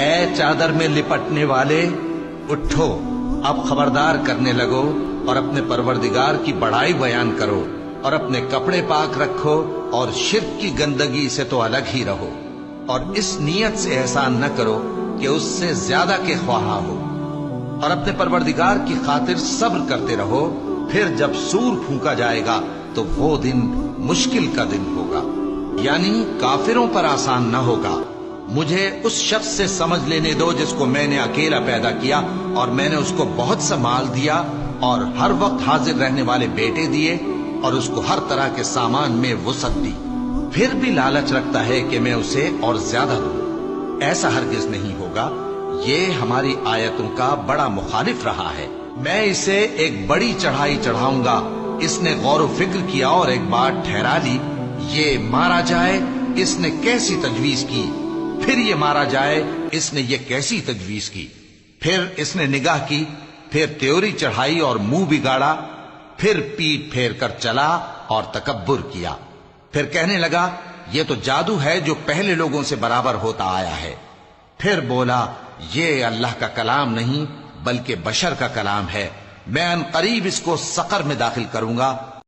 اے چادر میں لپٹنے والے، اٹھو، اب خبردار کرنے لگو اور اپنے پروردگار کی بڑائی بیان کرو، اور اپنے کپڑے پاک رکھو، اور شرک کی گندگی سے تو الگ ہی رہو، اور اس نیت سے احسان نہ کرو کہ اس سے زیادہ کے خواہاں ہو، اور اپنے پروردگار کی خاطر صبر کرتے رہو۔ پھر جب سور پھونکا جائے گا تو وہ دن مشکل کا دن ہوگا، یعنی کافروں پر آسان نہ ہوگا۔ مجھے اس شخص سے سمجھ لینے دو جس کو میں نے اکیلا پیدا کیا، اور میں نے اس کو بہت سا مال دیا، اور ہر وقت حاضر رہنے والے بیٹے دیے، اور اس کو ہر طرح کے سامان میں وسعت دی، پھر بھی لالچ رکھتا ہے کہ میں اسے اور زیادہ دوں۔ ایسا ہرگز نہیں ہوگا، یہ ہماری آیتوں کا بڑا مخالف رہا ہے۔ میں اسے ایک بڑی چڑھائی چڑھاؤں گا۔ اس نے غور و فکر کیا اور ایک بات ٹھہرا لی، یہ مارا جائے، اس نے کیسی تجویز کی، پھر یہ مارا جائے، اس نے یہ کیسی تجویز کی۔ پھر اس نے نگاہ کی، پھر تیوری چڑھائی اور منہ بگاڑا، پھر پیٹ پھیر کر چلا اور تکبر کیا، پھر کہنے لگا یہ تو جادو ہے جو پہلے لوگوں سے برابر ہوتا آیا ہے۔ پھر بولا یہ اللہ کا کلام نہیں بلکہ بشر کا کلام ہے، میں ان قریب اس کو سقر میں داخل کروں گا